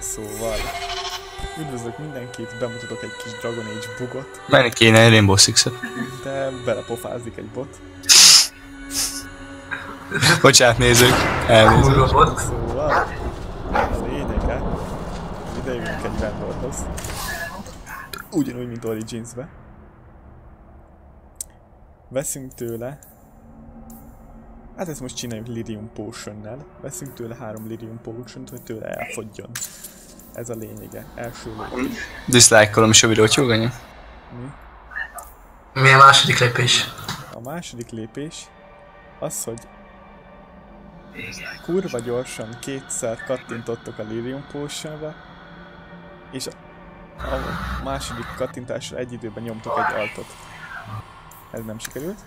Na szóval... Üdvözlök mindenkit, bemutatok egy kis Dragon Age bugot. Menni kéne egy Rainbow Six-et. De belepofázik egy bot. Bocsánat, nézők. Elnézők. Szóval... A lényege... Idejövünk egy vendorhoz. Ugyanúgy, mint Origins-be. Veszünk tőle... Hát ezt most csináljuk Lyrium Potion-nel. Veszünk tőle 3 Lyrium Potion-t, hogy tőle elfogjon. Ez a lényege. Első lépés. Dislike-kolom is a videót, jó Ganya? Mi a második lépés? A második lépés az, hogy kurva gyorsan kétszer kattintottok a Lyrium Potion-ra, és a második kattintásra egy időben nyomtok egy altot. Ez nem sikerült.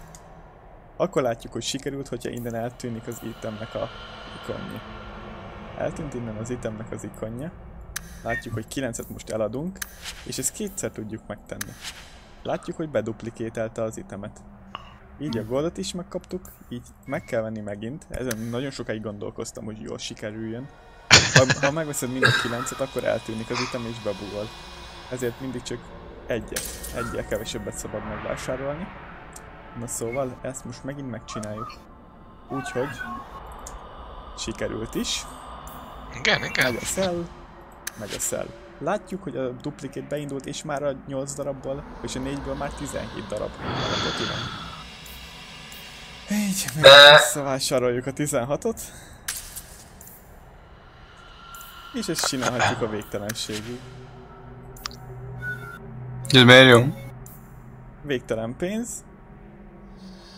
Akkor látjuk, hogy sikerült, hogyha innen eltűnik az itemnek a ikonja. Eltűnt innen az itemnek az ikonja. Látjuk, hogy 9-et most eladunk, és ezt kétszer tudjuk megtenni. Látjuk, hogy beduplikételte az itemet. Így a goldot is megkaptuk, így meg kell venni megint. Ezen nagyon sokáig gondolkoztam, hogy jól sikerüljön. Ha megveszed mind a 9-et, akkor eltűnik az item és bebugol. Ezért mindig csak egyel kevesebbet szabad megvásárolni. Na szóval, ezt most megint megcsináljuk. Úgyhogy sikerült is. Igen. Megy a cell. Látjuk, hogy a duplikét beindult, és már a 8 darabból, és a 4-ből már 17 darab maradott innen. Így, meg visszavásároljuk a 16-ot. És ezt csinálhatjuk a végtelenségig. Ez miért jó? Végtelen pénz.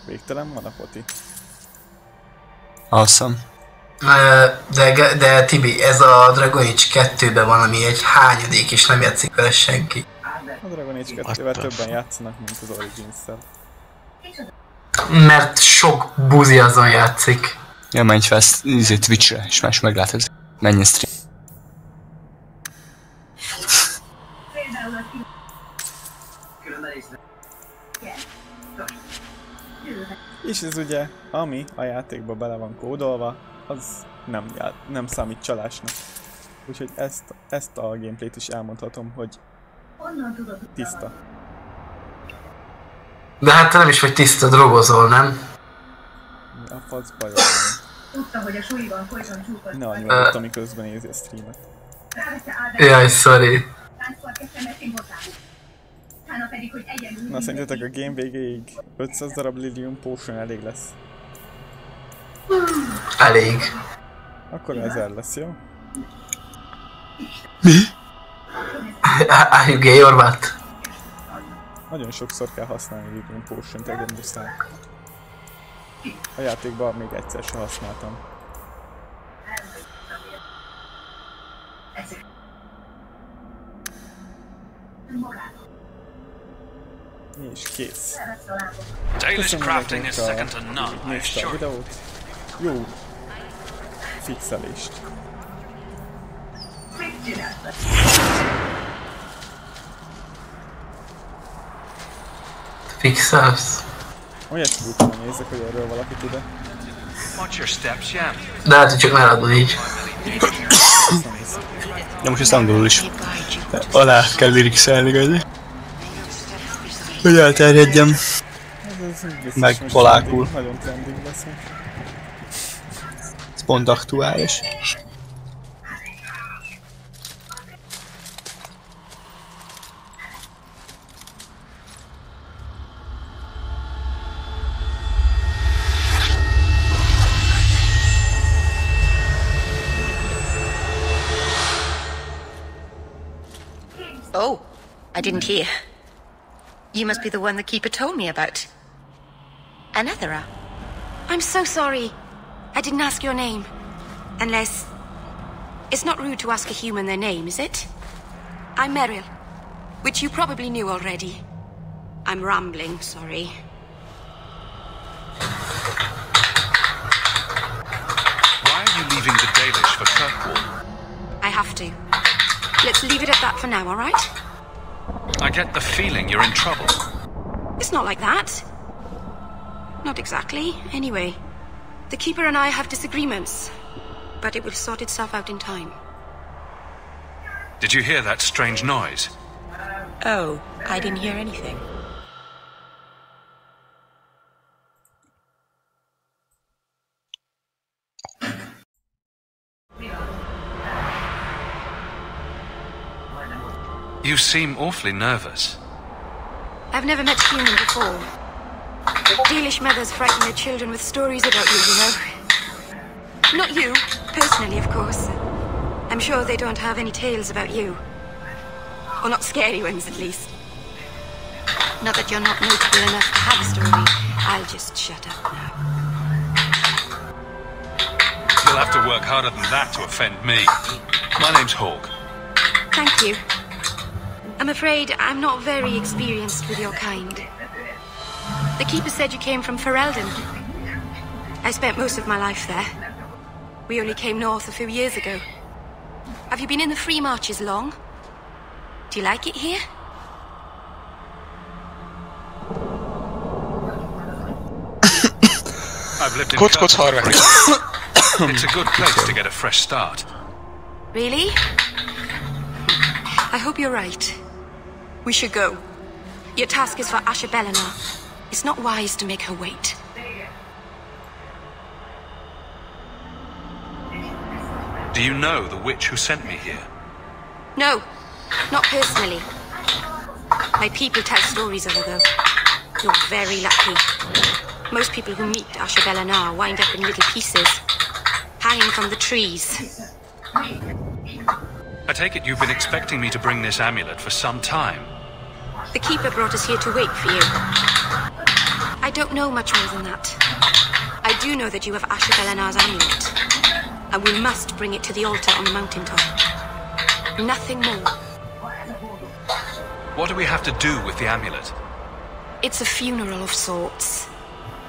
Végtelen manapoti. Awesome. De Tibi, ez a Dragon Age 2-ben van, ami egy hányadik, és nem játszik vele senki. A Dragon Age 2-vel többen játszanak, mint az Origins-szel. Mert sok buzi azon játszik. Ja, menj fel Twitch-re, és más meglátod. Menj a stream. És ez ugye, ami a játékba bele van kódolva, az nem számít csalásnak. Úgyhogy ezt a gameplayt is elmondhatom, hogy tiszta. De hát te nem is vagy tiszta, drogozol, nem? A fasz baj van. Tudta, hogy a suliban folyton csúfolt. Ne annyira ott, miközben nézi a streamet. Jaj, sorry. Na, szerintetek a game végéig 500 darab Lyrium Potion elég lesz? Elég. Akkor 1000 lesz, jó? Mi? Are you gay or what? Nagyon sokszor kell használni Lyrium Potion-t, egy muszáj. A játékban még egyszer se használtam. És kész. Köszönöm nektek nézte a videót. Jó fixelést. Fixelsz? Olyat búcsúan nézek, hogy erről valaki tud-e. De hát, hogy csak maradod így. De most ezt angolul is. Alá kell lirixelni, Gazi. Hogy elterjedjem. Meg polákul. Nagyon trendig lesz. Ez pont aktuális. Oh, I didn't hear. You must be the one the keeper told me about. Anethera. I'm so sorry. I didn't ask your name. Unless... It's not rude to ask a human their name, is it? I'm Meryl, which you probably knew already. I'm rambling, sorry. Why are you leaving the Dalish for Kirkwall? I have to. Let's leave it at that for now, alright? I get the feeling you're in trouble. It's not like that. Not exactly, anyway. The Keeper and I have disagreements, but it will sort itself out in time. Did you hear that strange noise? Oh, I didn't hear anything. You seem awfully nervous. I've never met a human before. Delish mothers frighten their children with stories about you know. Not you, personally, of course. I'm sure they don't have any tales about you. Or not scary ones, at least. Not that you're not notable enough to have a story. I'll just shut up now. You'll have to work harder than that to offend me. My name's Hawk. Thank you. I'm afraid I'm not very experienced with your kind. The Keeper said you came from Ferelden. I spent most of my life there. We only came north a few years ago. Have you been in the Free Marches long? Do you like it here? I've lived in Koc Kirkwall for 8 years. It's a good place to get a fresh start. Really? I hope you're right. We should go. Your task is for Asha Bellinar. It's not wise to make her wait. Do you know the witch who sent me here? No, not personally. My people tell stories of her, though. You're very lucky. Most people who meet Asha Bellinar wind up in little pieces, hanging from the trees. I take it you've been expecting me to bring this amulet for some time. The Keeper brought us here to wait for you. I don't know much more than that. I do know that you have Asha Bellinar's amulet, and we must bring it to the altar on the mountaintop. Nothing more. What do we have to do with the amulet? It's a funeral of sorts.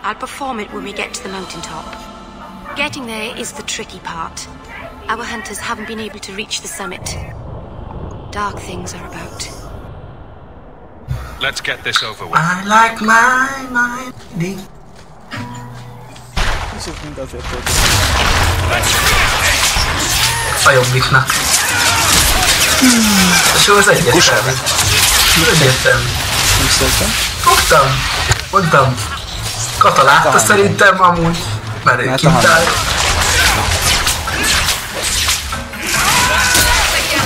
I'll perform it when we get to the mountaintop. Getting there is the tricky part. Our hunters haven't been able to reach the summit. Dark things are about. Let's get this over with. I like my mind. Kicsit mind azért volt. A jobbiknak. És az egyértelmű. Az egyértelmű. Nem szóltam. Fogtam. Mondtam. Kata látta szerintem amúgy. Mert ő kint áll.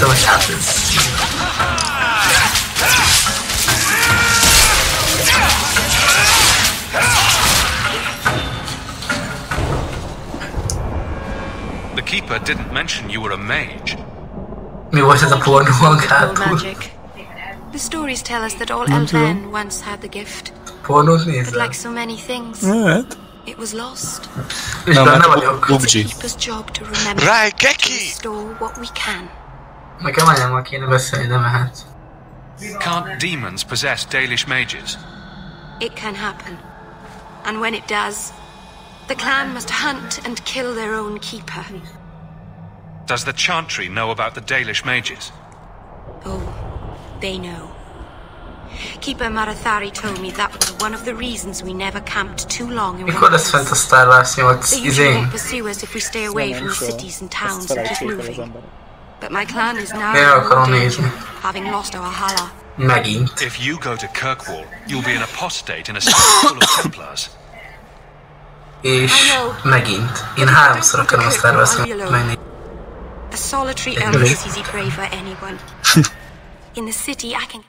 De most átősz. The Keeper didn't mention you were a mage. Mi volt ez a pornó hangátul? Magic. The stories tell us that all Elven once had the gift. Pornót But nézve? like so many things, Hát, it was lost. És Nem, benne hát vagyok. Bubji. Keeper's job to remember, Ráj, to keki! restore what we can. Nekem anyámmal kéne beszélni, de mehet. Can't demons possess Dalish mages? It can happen. And when it does, the clan must hunt and kill their own keeper. Does the Chantry know about the Dalish mages? Oh, they know. Keeper Marathari told me that was one of the reasons we never camped too long in one Mikor lesz fent a Star Wars 8 They usually izén? won't pursue us if we stay away from the cities and towns and keep felejtsék el az moving. emberek. But my clan is now Én in akarom more nézni. danger, having lost our Hala. Megint. If you go to Kirkwall, you'll be an apostate in a city full of Templars. És megint. Én háromszor akarom a Star Wars menni. A solitary elf is easy prey for anyone. In the city, I can...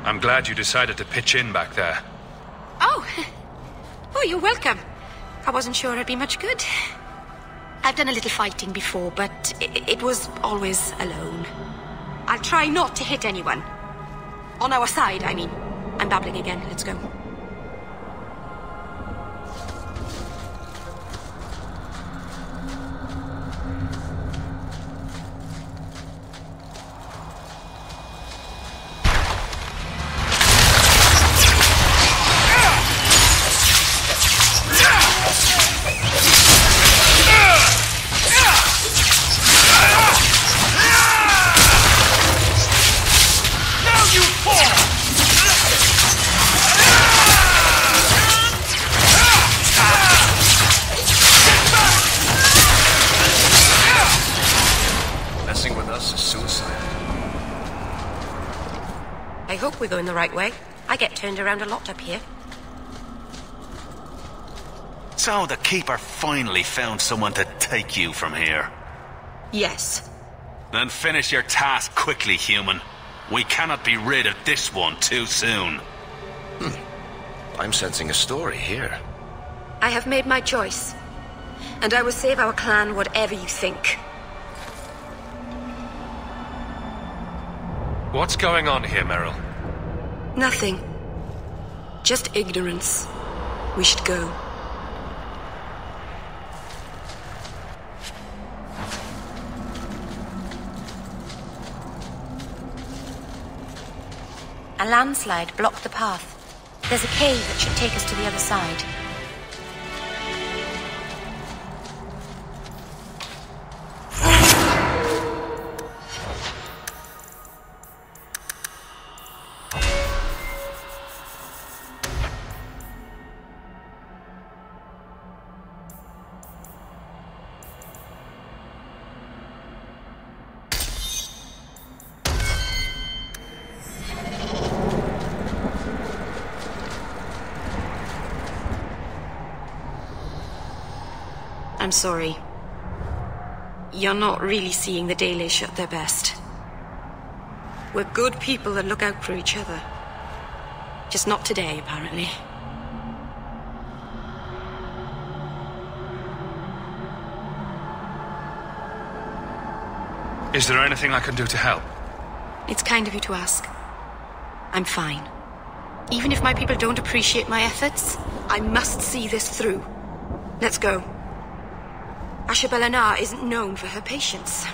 I'm glad you decided to pitch in back there. Oh! Oh, you're welcome. I wasn't sure I'd be much good. I've done a little fighting before, but it was always alone. I'll try not to hit anyone. On our side, I mean. I'm babbling again. Let's go. hope we're going the right way. I get turned around a lot up here. So the Keeper finally found someone to take you from here. Yes. Then finish your task quickly, human. We cannot be rid of this one too soon. I'm sensing a story here. I have made my choice. And I will save our clan whatever you think. What's going on here, Meryl? Nothing. Just ignorance. We should go. A landslide blocked the path. There's a cave that should take us to the other side. I'm sorry. You're not really seeing the Dalish at their best. We're good people that look out for each other. Just not today, apparently. Is there anything I can do to help? It's kind of you to ask. I'm fine. Even if my people don't appreciate my efforts, I must see this through. Let's go. Ashabelanar isn't known for her patience.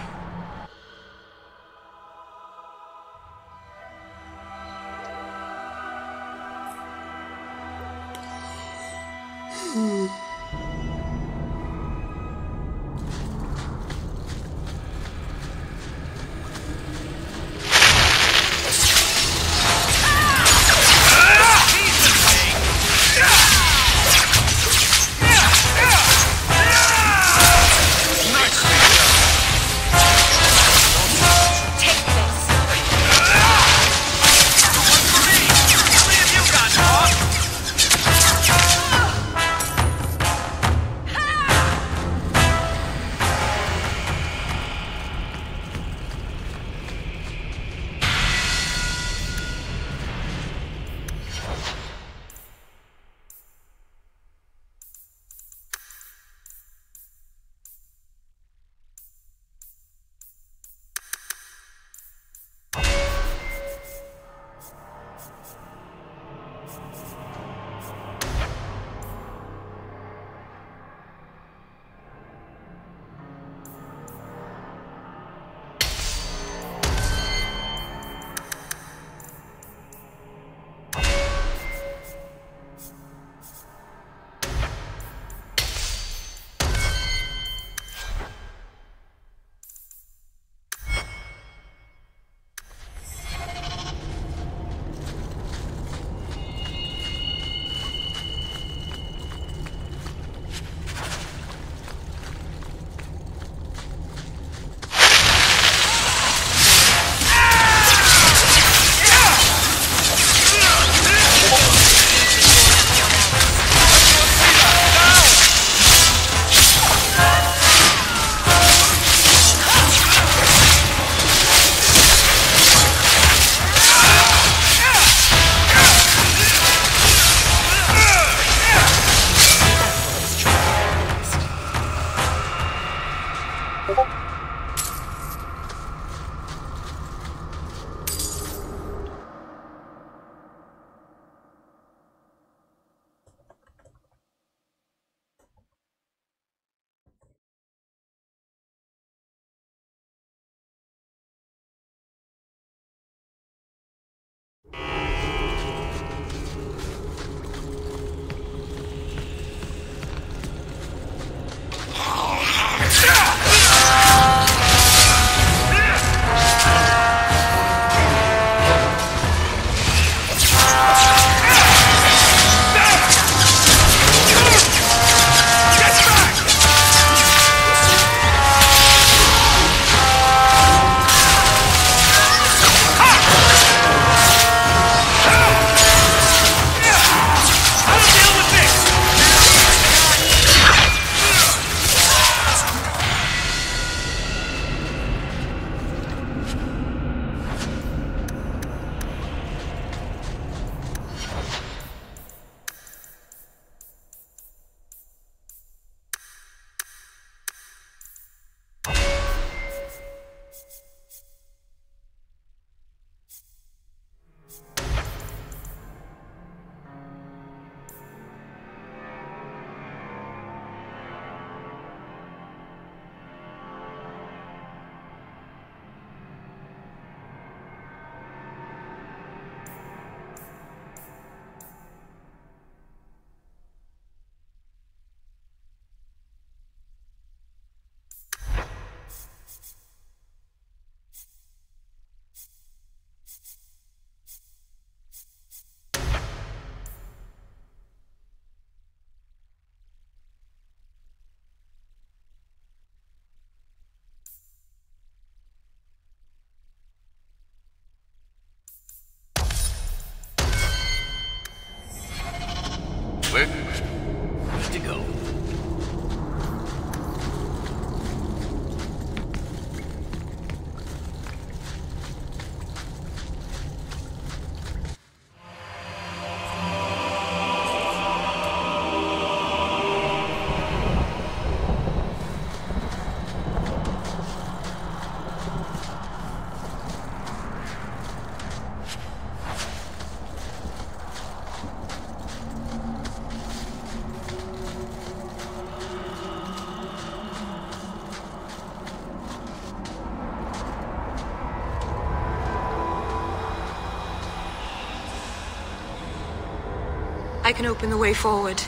I can open the way forward.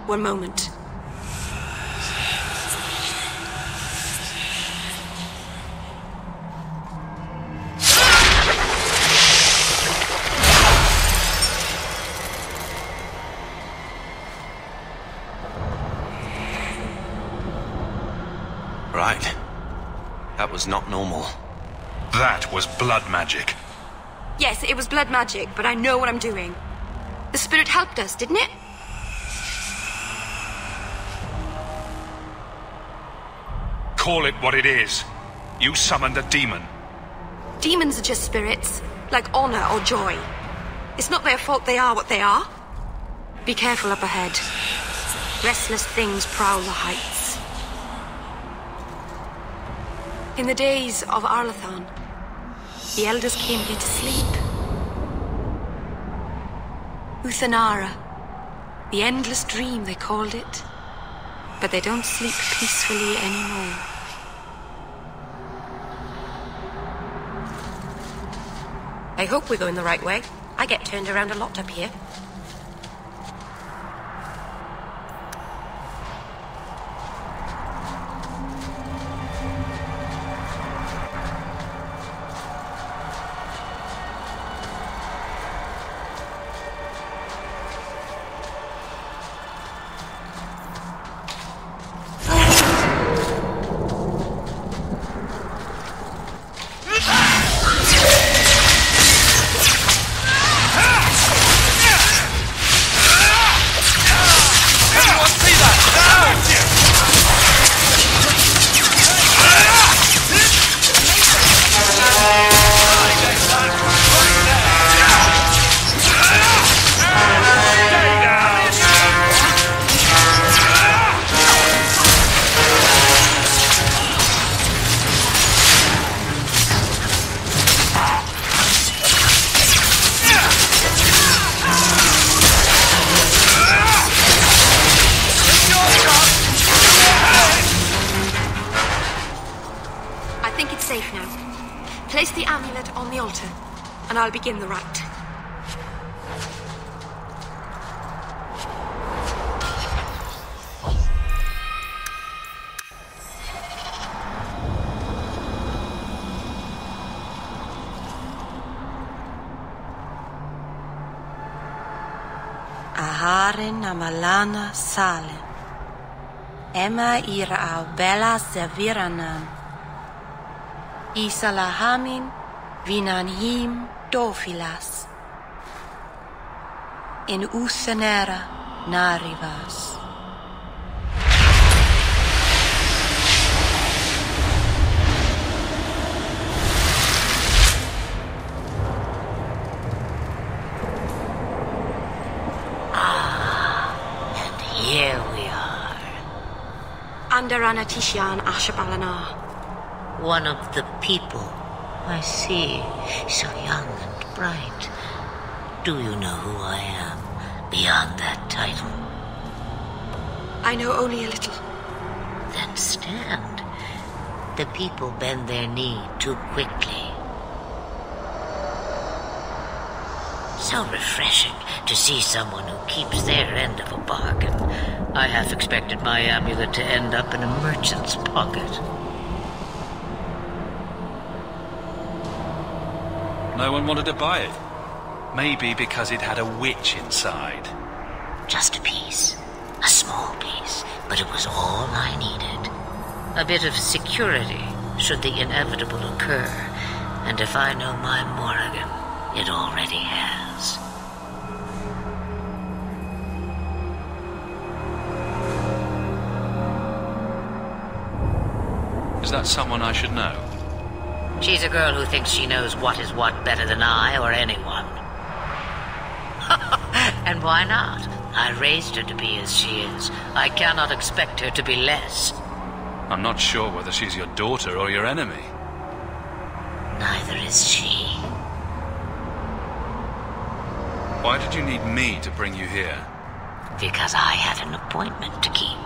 One moment. Right. That was not normal. That was blood magic. Yes, it was blood magic, but I know what I'm doing. The spirit helped us, didn't it? Call it what it is. You summoned a demon. Demons are just spirits, like honor or joy. It's not their fault they are what they are. Be careful up ahead. Restless things prowl the heights. In the days of Arlathan, the elders came here to sleep. Uthanara, the endless dream they called it. But they don't sleep peacefully anymore. I hope we're going the right way. I get turned around a lot up here. And I'll begin the rite. Aharen amalana salen. Emma ira au bella zaviranan. Isalahamin vinanhim Dophilas in Uthanera Narivas. And here we are. Under Anatishan Ashabalana. One of the people. I see. So young and bright. Do you know who I am, beyond that title? I know only a little. Then stand. The people bend their knee too quickly. So refreshing to see someone who keeps their end of a bargain. I half expected my amulet to end up in a merchant's pocket. No one wanted to buy it. Maybe because it had a witch inside. Just a piece. A small piece. But it was all I needed. A bit of security, should the inevitable occur. And if I know my Morrigan, it already has. Is that someone I should know? She's a girl who thinks she knows what is what better than I or anyone. And why not? I raised her to be as she is. I cannot expect her to be less. I'm not sure whether she's your daughter or your enemy. Neither is she. Why did you need me to bring you here? Because I had an appointment to keep.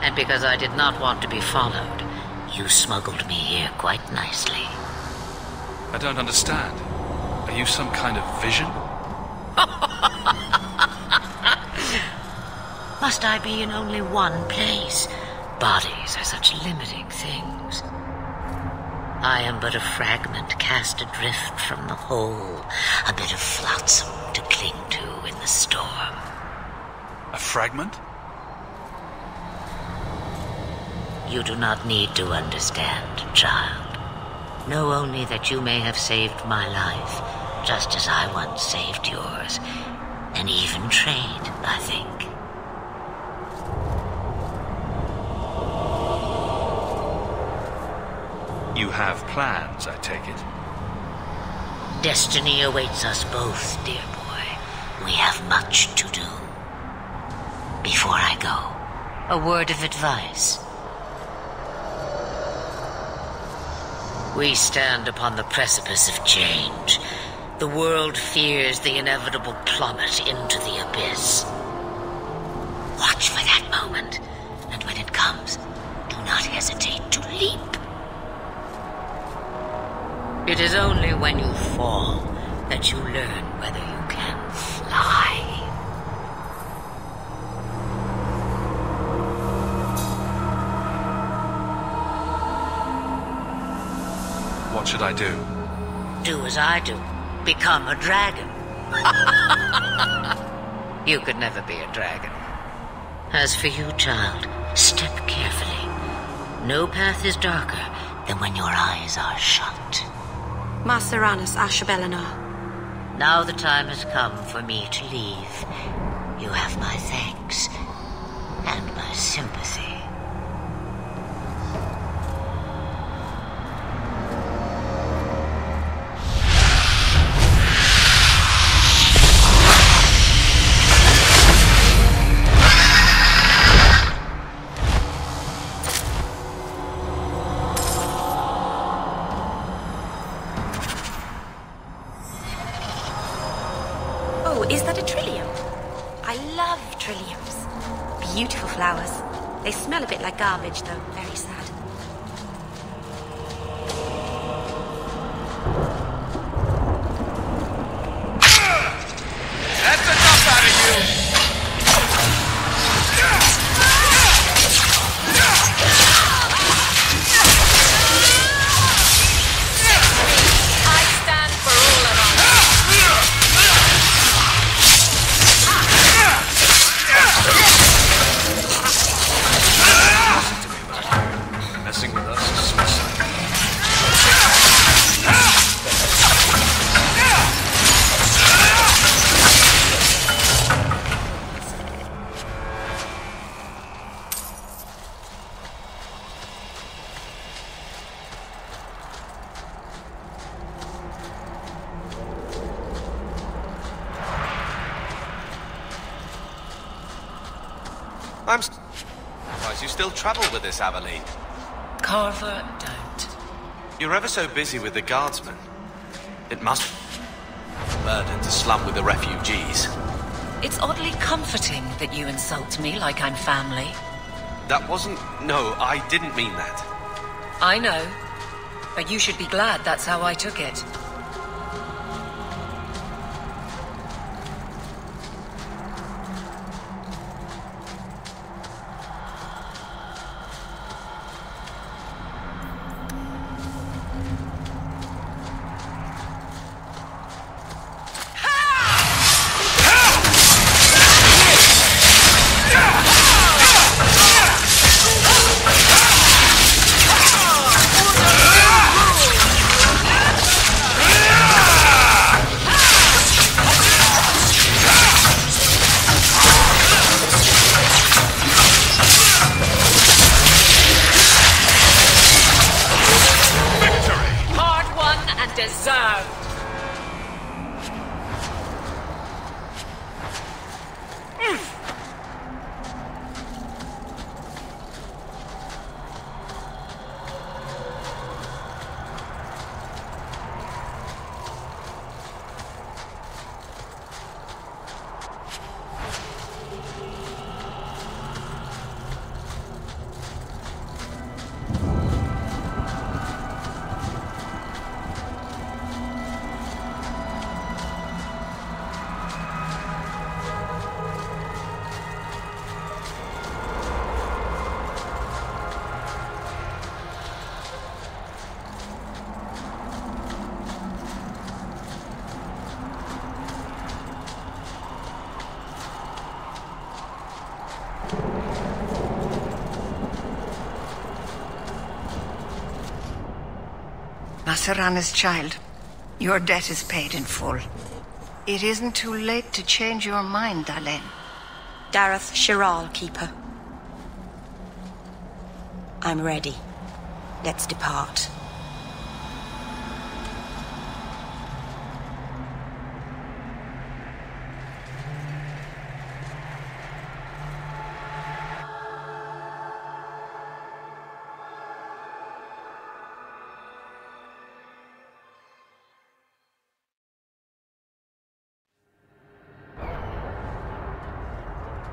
And because I did not want to be followed. You smuggled me here quite nicely. I don't understand. Are you some kind of vision? Must I be in only one place? Bodies are such limiting things. I am but a fragment cast adrift from the whole, a bit of flotsam to cling to in the storm. A fragment? You do not need to understand, child. Know only that you may have saved my life, just as I once saved yours. An even trade, I think. You have plans, I take it. Destiny awaits us both, dear boy. We have much to do. Before I go, a word of advice. We stand upon the precipice of change. The world fears the inevitable plummet into the abyss. Watch for that moment, and when it comes, do not hesitate to leap. It is only when you fall that you learn whether you can fly. What should I do? Do as I do. Become a dragon. You could never be a dragon. As for you, child, step carefully. No path is darker than when your eyes are shut. Maceranus Ashabelinar. Now the time has come for me to leave. You have my thanks and my sympathy. Is that a trillium? I love trilliums. Beautiful flowers. They smell a bit like garbage, though. Very sad. That's enough out of you! I stand for all of us. Messing with us is suicide. I'm surprised you still travel with this, Aveline. Carver, don't. You're ever so busy with the guardsmen. It must be murder to slum with the refugees. It's oddly comforting that you insult me like I'm family. That wasn't... No, I didn't mean that. I know, but you should be glad that's how I took it. Masarana's child, your debt is paid in full. It isn't too late to change your mind, Dalen. Dareth Shiral, Keeper. I'm ready. Let's depart.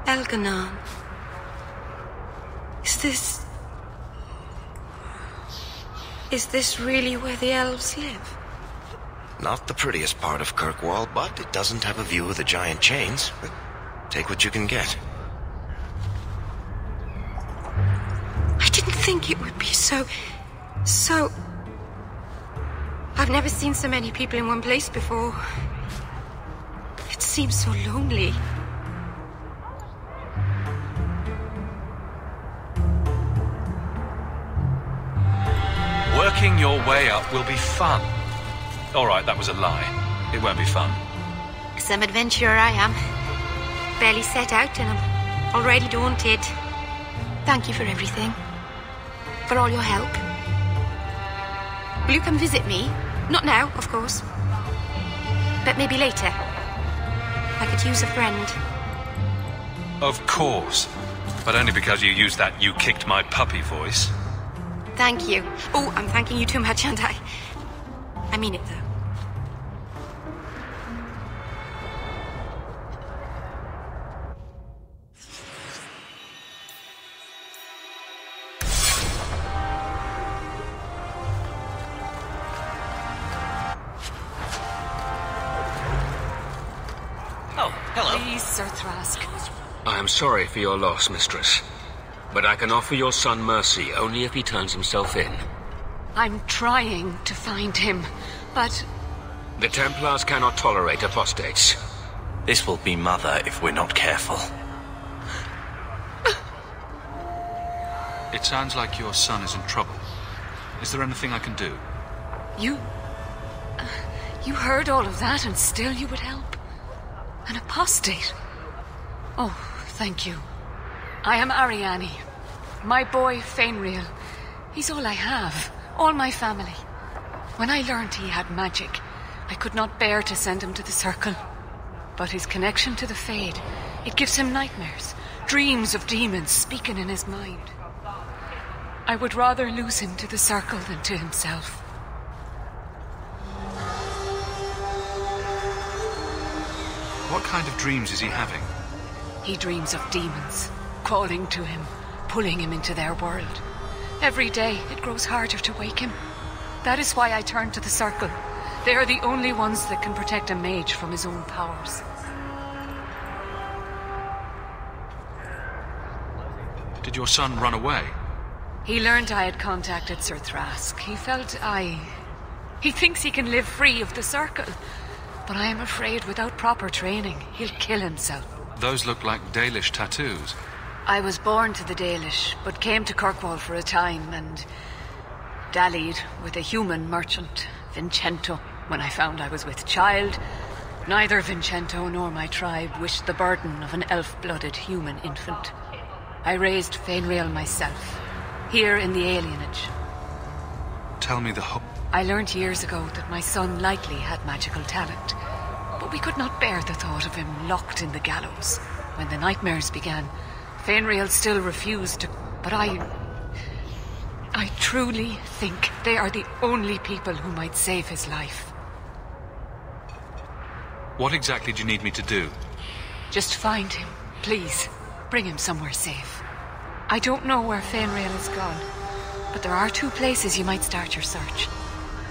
Elganon. Is this really where the elves live? Not the prettiest part of Kirkwall, but it doesn't have a view of the giant chains. But take what you can get. I didn't think it would be so... I've never seen so many people in one place before. It seems so lonely. Working your way up will be fun. Alright, that was a lie. It won't be fun. Some adventurer I am. Barely set out and I'm already daunted. Thank you for everything. For all your help. Will you come visit me? Not now, of course. But maybe later. I could use a friend. Of course. But only because you used that "you kicked my puppy" voice. Thank you. Oh, I'm thanking you too much, aren't I? I mean it, though. Oh, hello. Please, Sir Thrask. I am sorry for your loss, mistress. But I can offer your son mercy only if he turns himself in. I'm trying to find him, but... The Templars cannot tolerate apostates. This will be Mother if we're not careful. It sounds like your son is in trouble. Is there anything I can do? You heard all of that and still you would help? An apostate? Oh, thank you. I am Ariane. My boy, Fainriel. He's all I have. All my family. When I learned he had magic, I could not bear to send him to the Circle. But his connection to the Fade, it gives him nightmares. Dreams of demons speaking in his mind. I would rather lose him to the Circle than to himself. What kind of dreams is he having? He dreams of demons, calling to him, pulling him into their world. Every day, it grows harder to wake him. That is why I turn to the Circle. They are the only ones that can protect a mage from his own powers. Did your son run away? He learned I had contacted Sir Thrask. He felt He thinks he can live free of the Circle. But I am afraid without proper training, he'll kill himself. Those look like Dalish tattoos. I was born to the Dalish, but came to Kirkwall for a time and dallied with a human merchant, Vincento. When I found I was with child, neither Vincento nor my tribe wished the burden of an elf-blooded human infant. I raised Fainriel myself, here in the alienage. Tell me the whole... I learned years ago that my son likely had magical talent, but we could not bear the thought of him locked in the gallows. When the nightmares began, Fainriel still refused to... But I truly think they are the only people who might save his life. What exactly do you need me to do? Just find him, please. Bring him somewhere safe. I don't know where Fainriel is gone, but there are 2 places you might start your search.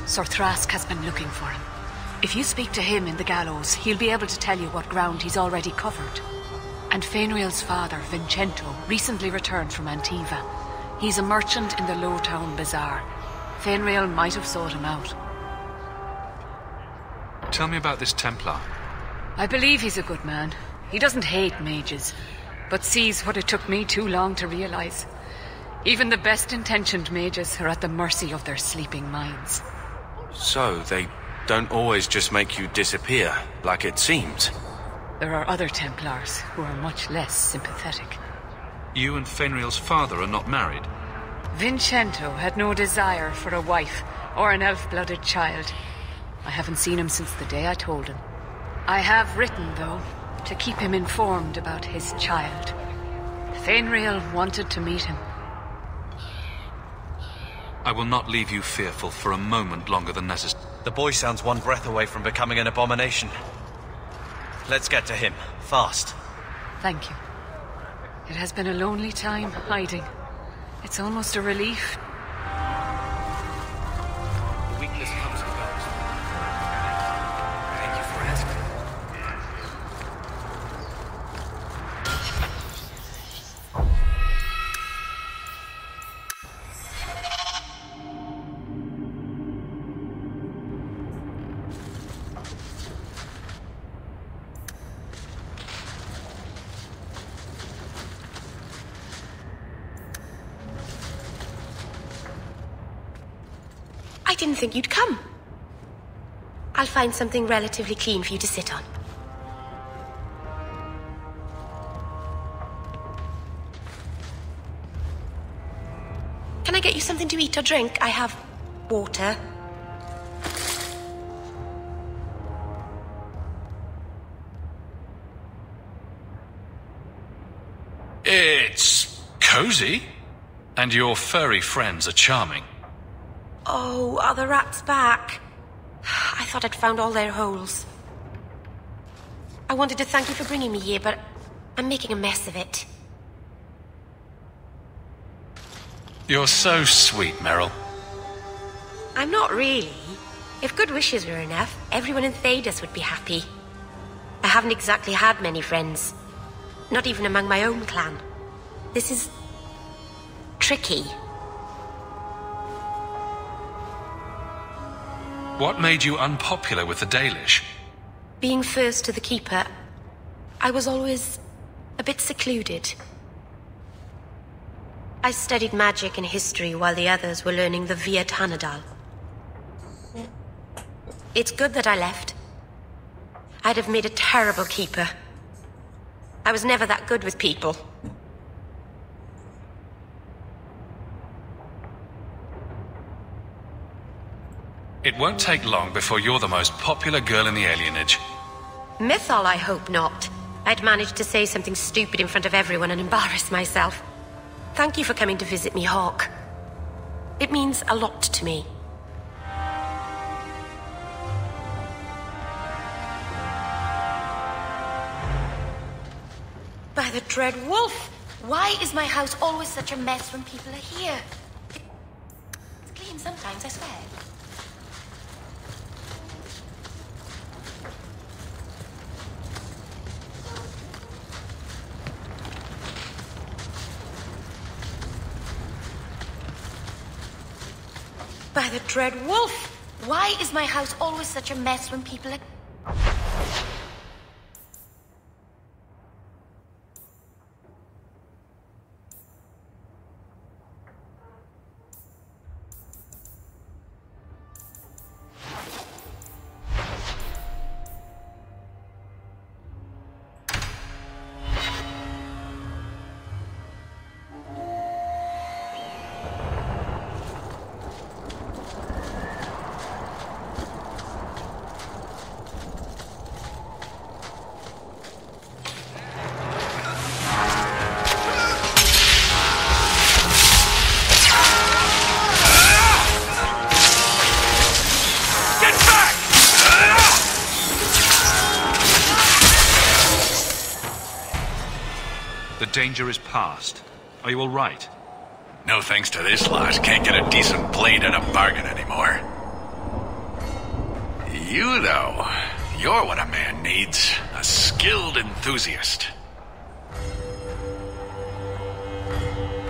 Sir Thrask has been looking for him. If you speak to him in the gallows, he'll be able to tell you what ground he's already covered. And Fainriel's father, Vincento, recently returned from Antiva. He's a merchant in the Lowtown Bazaar. Fainriel might have sought him out. Tell me about this Templar. I believe he's a good man. He doesn't hate mages, but sees what it took me too long to realize. Even the best-intentioned mages are at the mercy of their sleeping minds. So, they don't always just make you disappear, like it seems. There are other Templars who are much less sympathetic. You and Fenriel's father are not married? Vincento had no desire for a wife or an elf-blooded child. I haven't seen him since the day I told him. I have written, though, to keep him informed about his child. Fenriel wanted to meet him. I will not leave you fearful for a moment longer than necessary. The boy sounds one breath away from becoming an abomination. Let's get to him, fast. Thank you. It has been a lonely time hiding. It's almost a relief. The weakness comes and goes. Thank you for asking. I didn't think you'd come. I'll find something relatively clean for you to sit on. Can I get you something to eat or drink? I have water. It's cozy. And your furry friends are charming. Oh, are the rats back? I thought I'd found all their holes. I wanted to thank you for bringing me here, but I'm making a mess of it. You're so sweet, Meryl. I'm not really. If good wishes were enough, everyone in Thedas would be happy. I haven't exactly had many friends. Not even among my own clan. This is tricky. What made you unpopular with the Dalish? Being first to the Keeper, I was always a bit secluded. I studied magic and history while the others were learning the Via Tanadal. It's good that I left. I'd have made a terrible Keeper. I was never that good with people. It won't take long before you're the most popular girl in the alienage. Mythol, I hope not. I'd managed to say something stupid in front of everyone and embarrass myself. Thank you for coming to visit me, Hawk. It means a lot to me. By the dread wolf! Why is my house always such a mess when people are here? It's clean sometimes, I swear. By the dread wolf! Why is my house always such a mess when people are... The danger is past. Are you all right? No thanks to this lot, can't get a decent blade at a bargain anymore. You, though, you're what a man needs. A skilled enthusiast.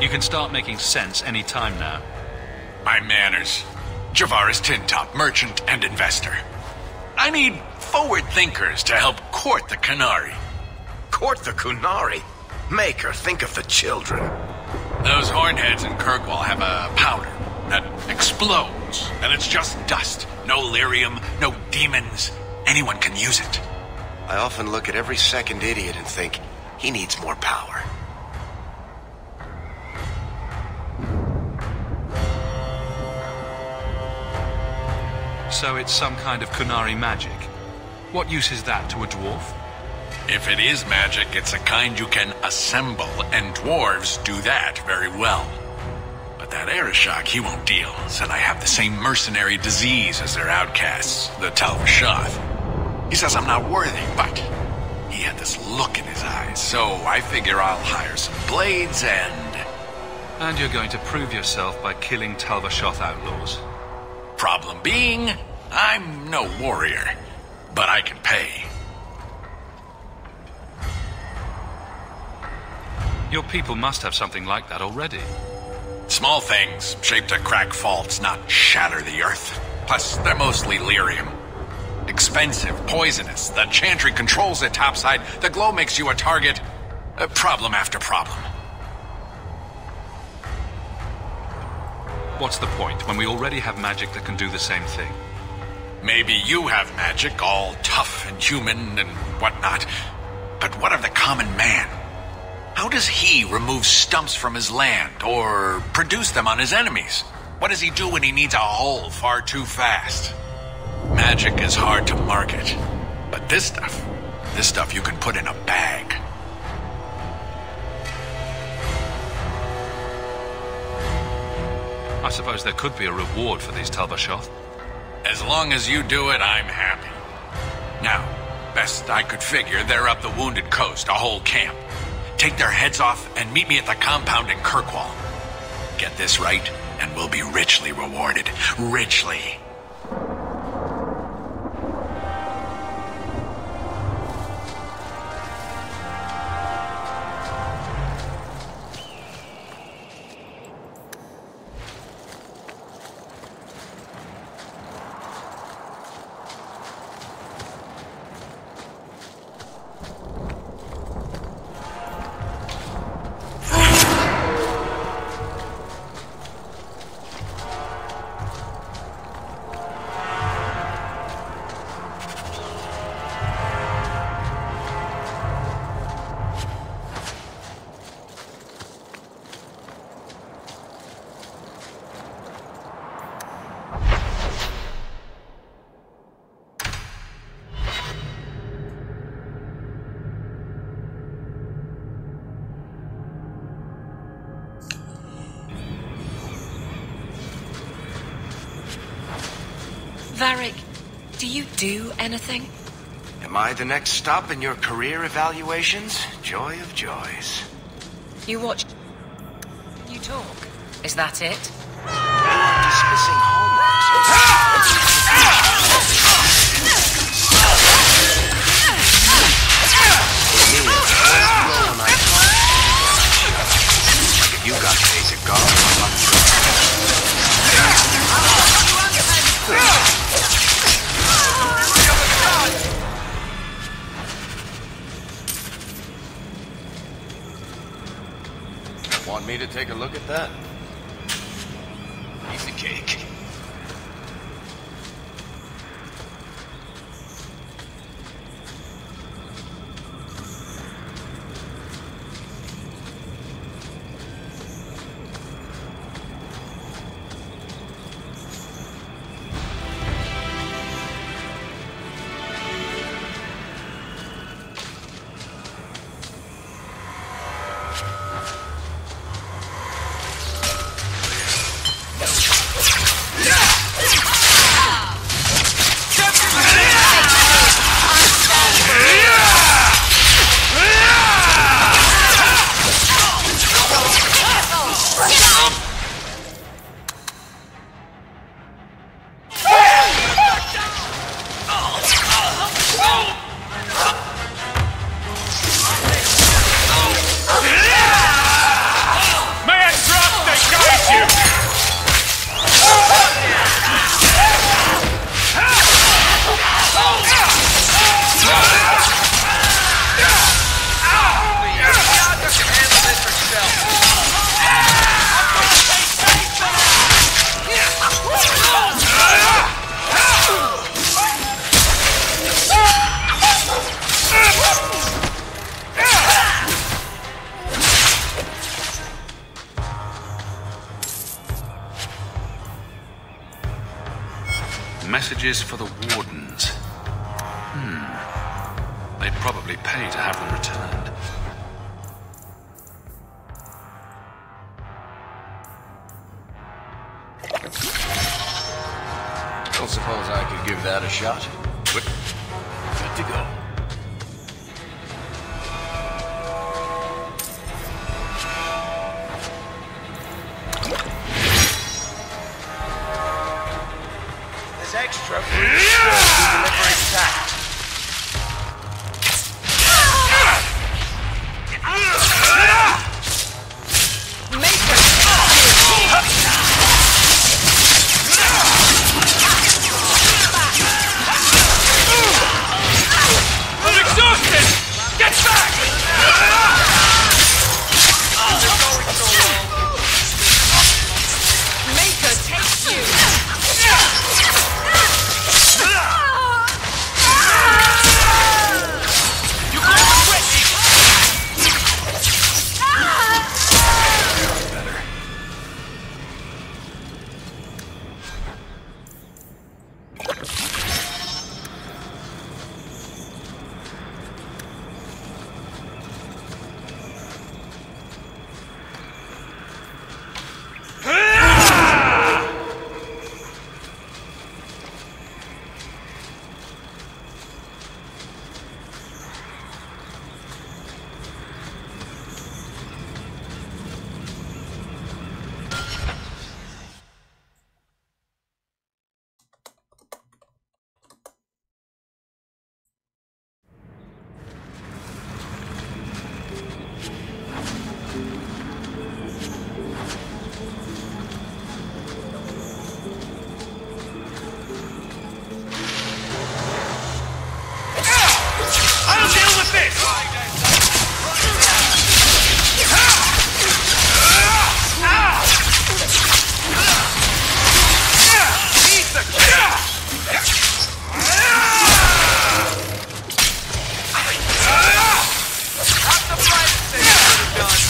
You can start making sense any time now. My manners. Javaris Tintop, merchant and investor. I need forward thinkers to help court the Kunari. Court the Kunari? Make her think of the children. Those hornheads in Kirkwall have a powder that explodes explodes, and it's just dust. No lyrium, no demons. Anyone can use it. I often look at every second idiot and think, he needs more power. So it's some kind of Kunari magic. What use is that to a dwarf? If it is magic, it's a kind you can assemble, and dwarves do that very well. But that Arishok, he won't deal. Said I have the same mercenary disease as their outcasts, the Talvashoth. He says I'm not worthy, but he had this look in his eyes, so I figure I'll hire some blades and... And you're going to prove yourself by killing Talvashoth outlaws. Problem being, I'm no warrior, but I can pay. Your people must have something like that already. Small things, shaped to crack faults, not shatter the earth. Plus, they're mostly lyrium. Expensive, poisonous. The chantry controls it topside. The glow makes you a target. Problem after problem. What's the point when we already have magic that can do the same thing? Maybe you have magic, all tough and human and whatnot. But what of the common man? How does he remove stumps from his land, or produce them on his enemies? What does he do when he needs a hole far too fast? Magic is hard to market. But this stuff you can put in a bag. I suppose there could be a reward for these Talvashoth. As long as you do it, I'm happy. Now, best I could figure, they're up the Wounded Coast, a whole camp. Take their heads off and meet me at the compound in Kirkwall. Get this right, and we'll be richly rewarded. Richly. Varric, do you do anything? Am I the next stop in your career evaluations? Joy of joys. You watch... You talk. Is that it? Dismissing hallmarks. You got basic guard. Want me to take a look at that? Piece of cake. messages for the wardens. They'd probably pay to have them returned. Don't suppose I could give that a shot. Good to go. There's extra for delivery tax. I'm exhausted! Get back! Maker takes you! You call the quit! Better. I'll deal with this! Eat the kill! That's the right thing to have done.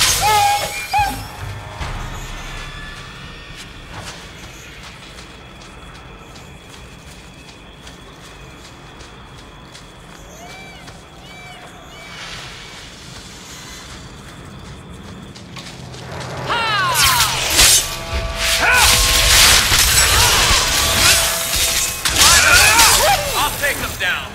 I'll take them down.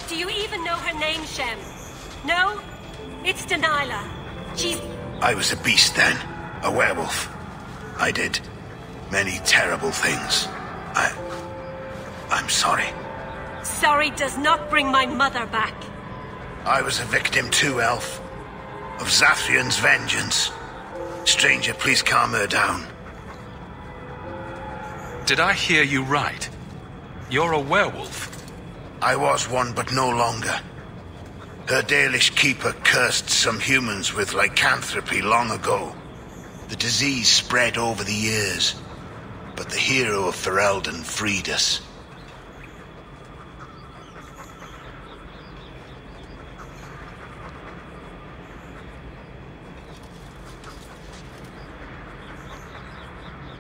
Do you even know her name, Shem? No? It's Delilah. She's... I was a beast then. A werewolf. I did many terrible things. I'm sorry. Sorry does not bring my mother back. I was a victim too, Elf. Of Zathrian's vengeance. Stranger, please calm her down. Did I hear you right? You're a werewolf? I was one, but no longer. Her Dalish keeper cursed some humans with lycanthropy long ago. The disease spread over the years, but the hero of Ferelden freed us.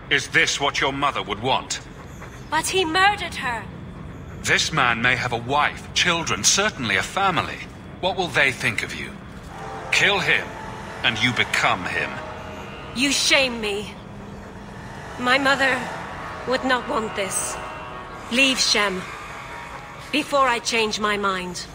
Is this what your mother would want? But he murdered her. This man may have a wife, children, certainly a family. What will they think of you? Kill him, and you become him. You shame me. My mother would not want this. Leave Shem, before I change my mind.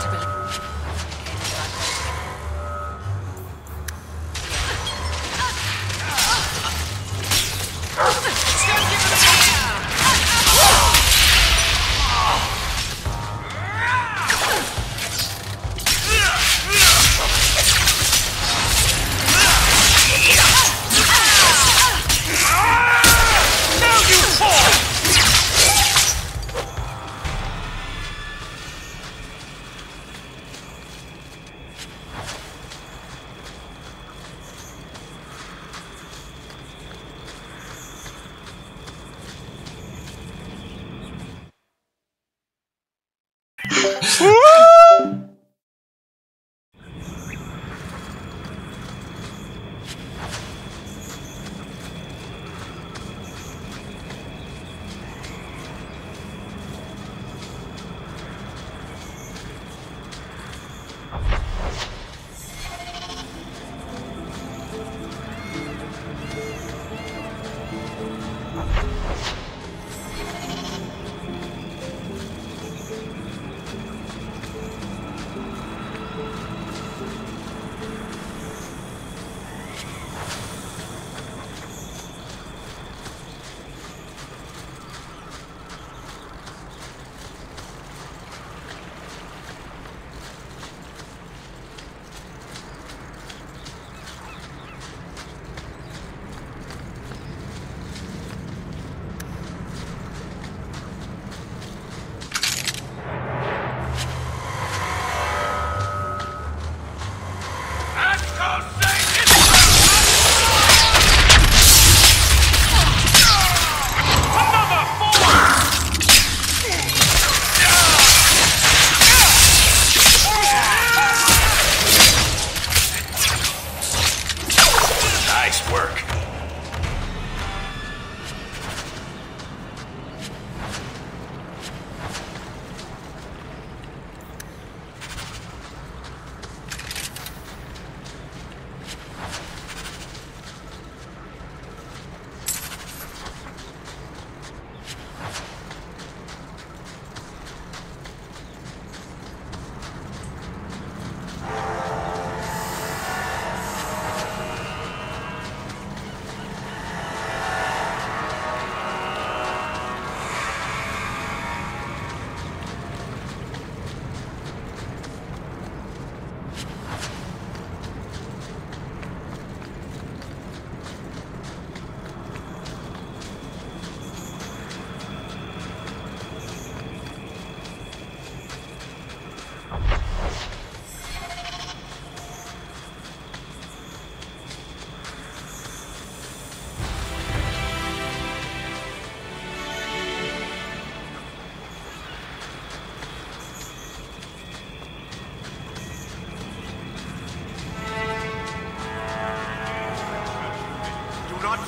compatibility.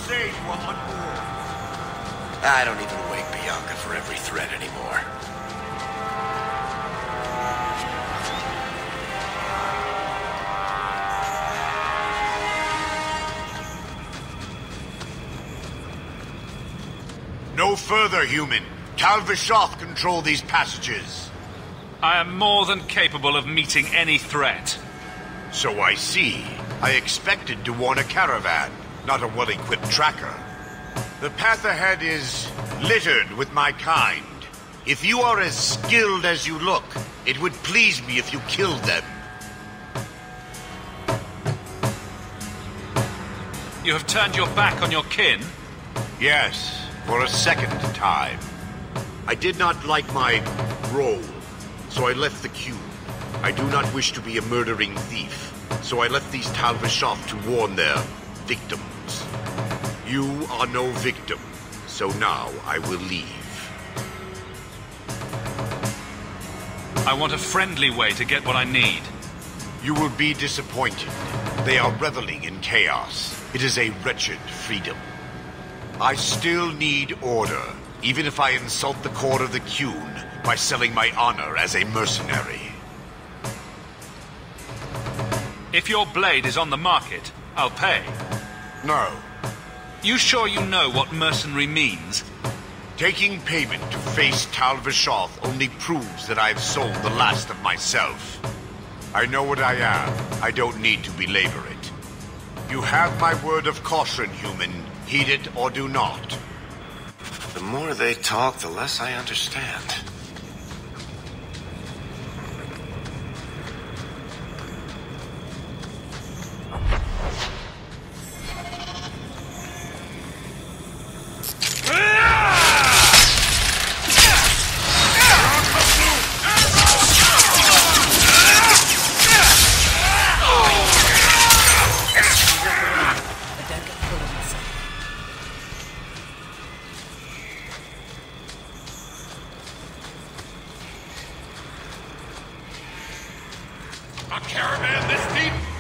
say you are on board. I don't even wake Bianca for every threat anymore. No further, human. Talvishoth control these passages. I am more than capable of meeting any threat. So I see. I expected to warn a caravan, not a well-equipped tracker. The path ahead is littered with my kind. If you are as skilled as you look, it would please me if you killed them. You have turned your back on your kin? Yes, for a second time. I did not like my role, so I left the queue. I do not wish to be a murdering thief, so I left these Talvishoth to warn their victims. You are no victim, so now I will leave. I want a friendly way to get what I need. You will be disappointed. They are reveling in chaos. It is a wretched freedom. I still need order, even if I insult the core of the Qun by selling my honor as a mercenary. If your blade is on the market, I'll pay. No. You sure you know what mercenary means? Taking payment to face Tal Vishoth only proves that I've sold the last of myself. I know what I am. I don't need to belabor it. You have my word of caution, human. Heed it or do not. The more they talk, the less I understand. A caravan this deep?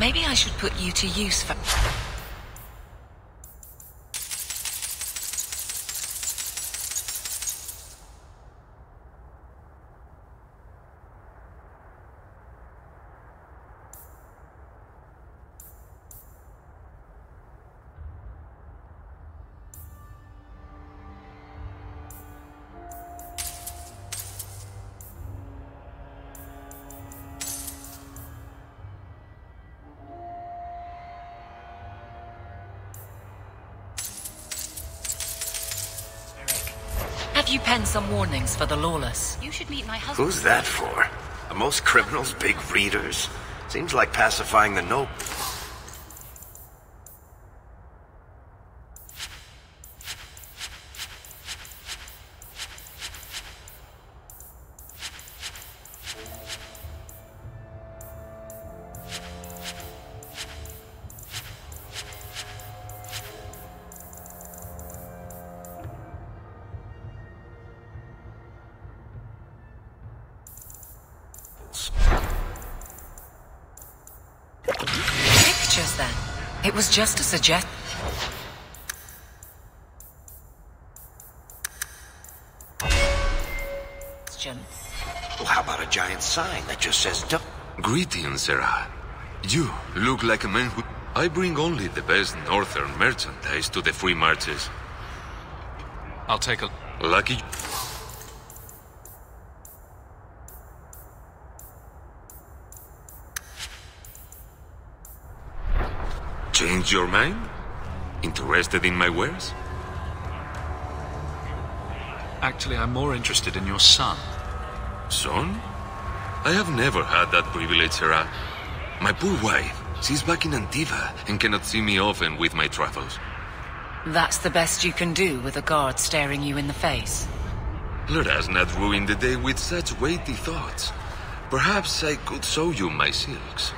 Maybe I should put you to use for... Have you penned some warnings for the lawless? You should meet my husband. Who's that for? Are most criminals big readers? Seems like pacifying the noble. Pictures, then. It was just a suggestion. Well, how about a giant sign that just says don't? Greetings, Sarah. You look like a man who... I bring only the best northern merchandise to the free marches. I'll take a... Lucky... Change your mind? Interested in my wares? Actually, I'm more interested in your son. Son? I have never had that privilege, Sarah. My poor wife, she's back in Antiva and cannot see me often with my travels. That's the best you can do with a guard staring you in the face. Let us not ruin the day with such weighty thoughts. Perhaps I could show you my silks.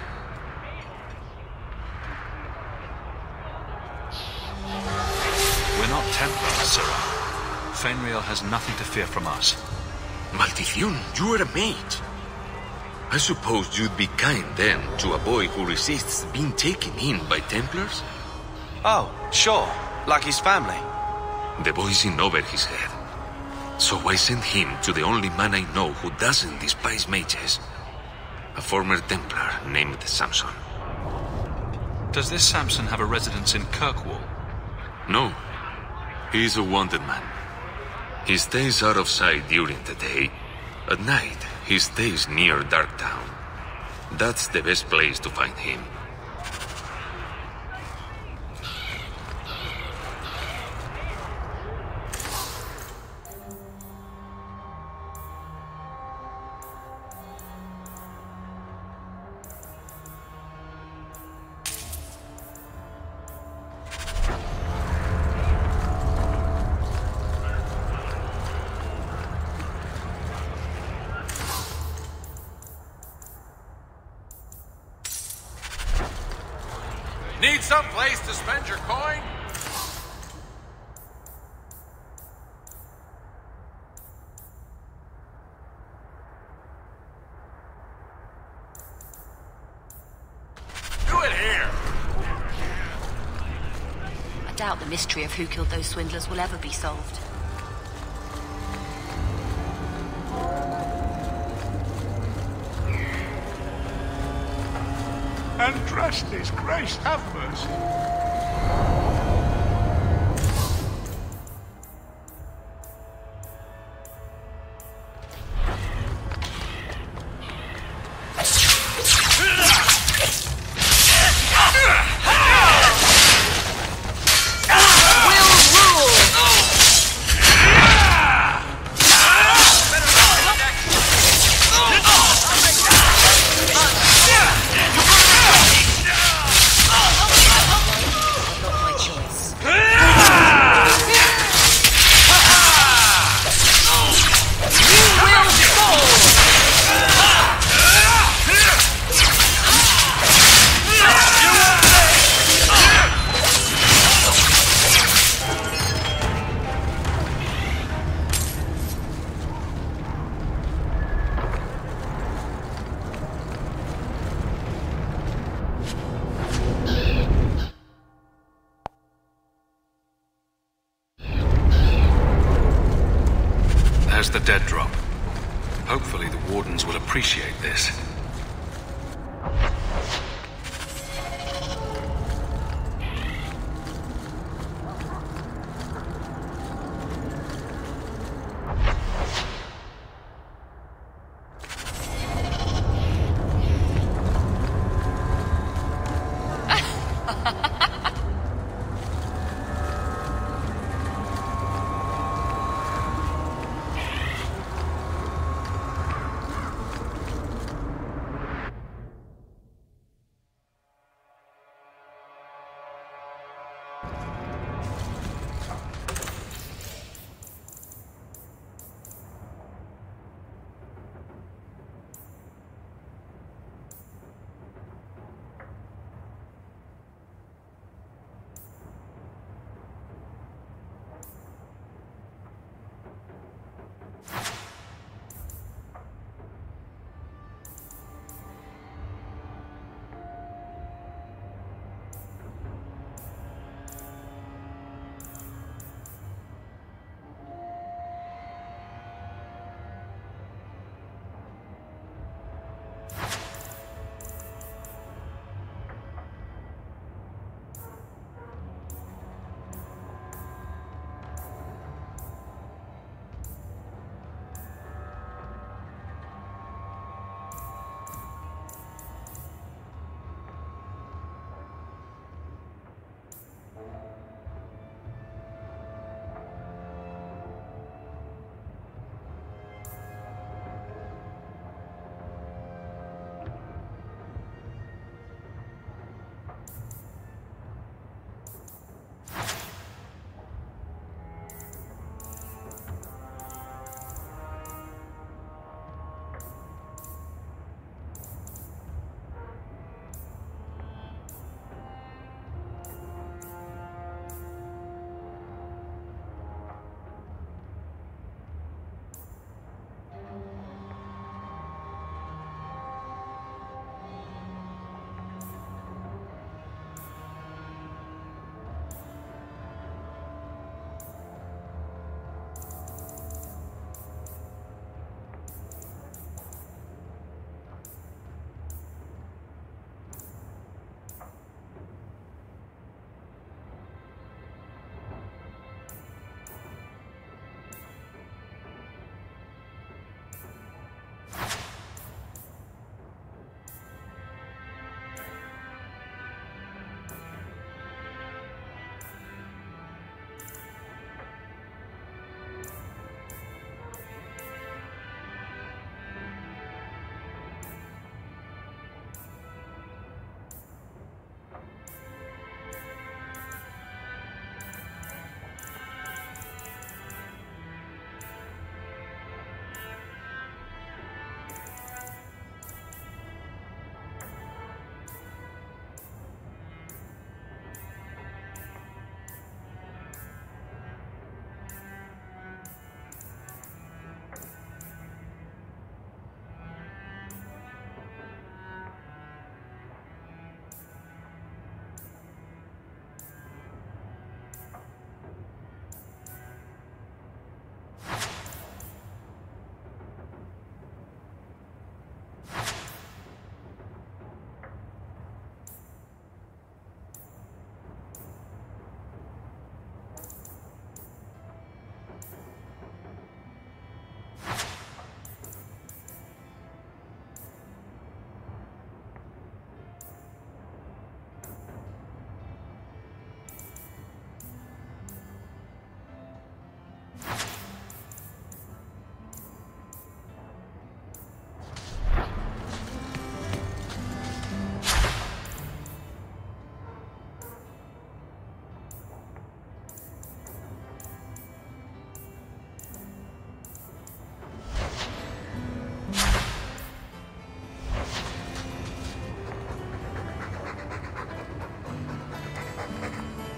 We're not Templars, Sarah. Fenrir has nothing to fear from us. Maldición, you are a mage. I suppose you'd be kind then to a boy who resists being taken in by Templars? Oh, sure. Like his family. The boy's in over his head. So I sent him to the only man I know who doesn't despise mages. A former Templar named Samson. Does this Samson have a residence in Kirkwall? No. He's a wanted man. He stays out of sight during the day. At night, he stays near Darktown. That's the best place to find him. Need some place to spend your coin? Do it here! I doubt the mystery of who killed those swindlers will ever be solved. Andrastes, Christ have mercy. has the dead drop. Hopefully the wardens will appreciate this.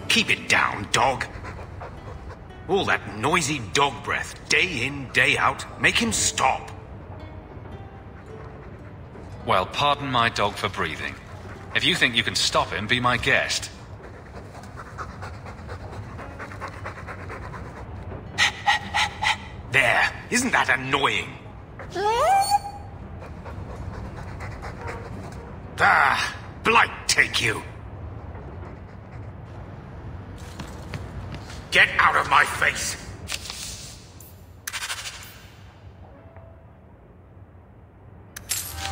Keep it down, dog. All that noisy dog breath, day in, day out. Make him stop. Well, pardon my dog for breathing. If you think you can stop him, be my guest. There. Isn't that annoying? Ah, blight take you. Get out of my face!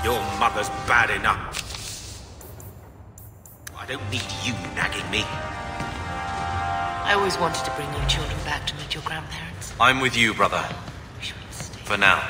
Your mother's bad enough. I don't need you nagging me. I always wanted to bring you children back to meet your grandparents. I'm with you, brother. For now.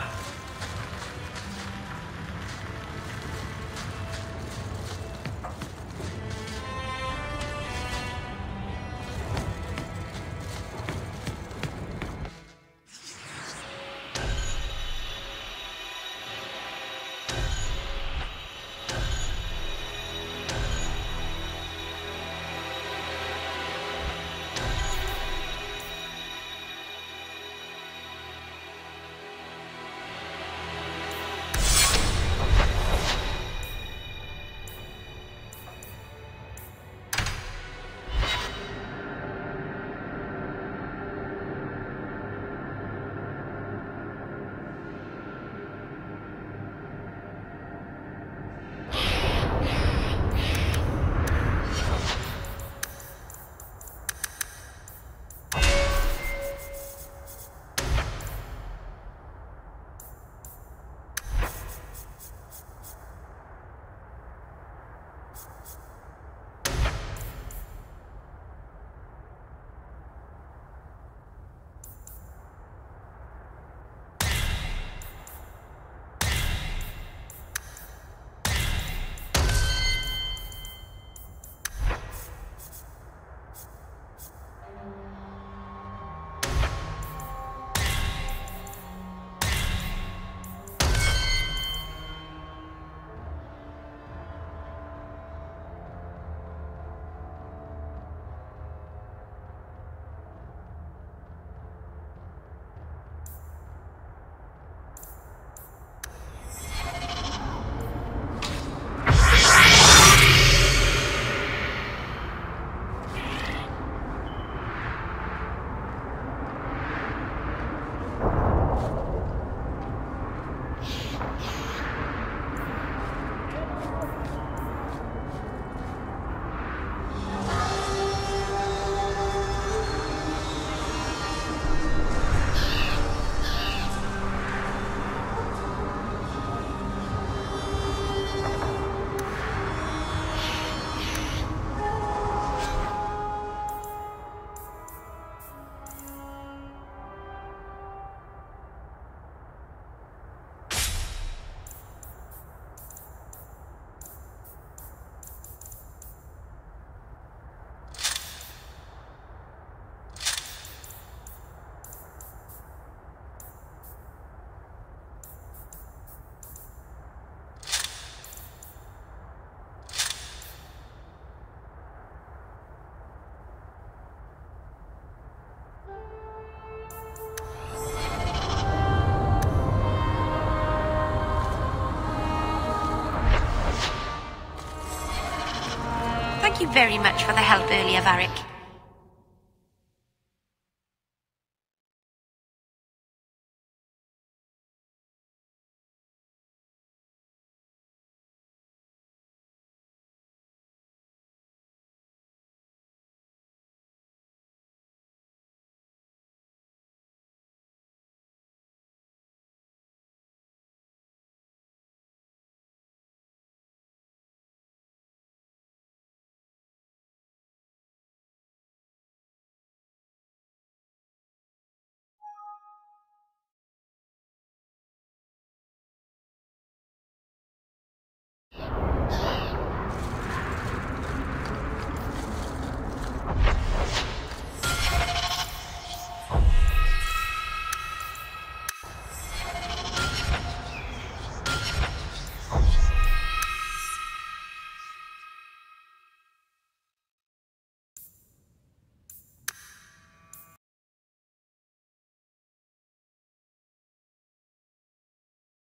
Thank you very much for the help earlier, Varric.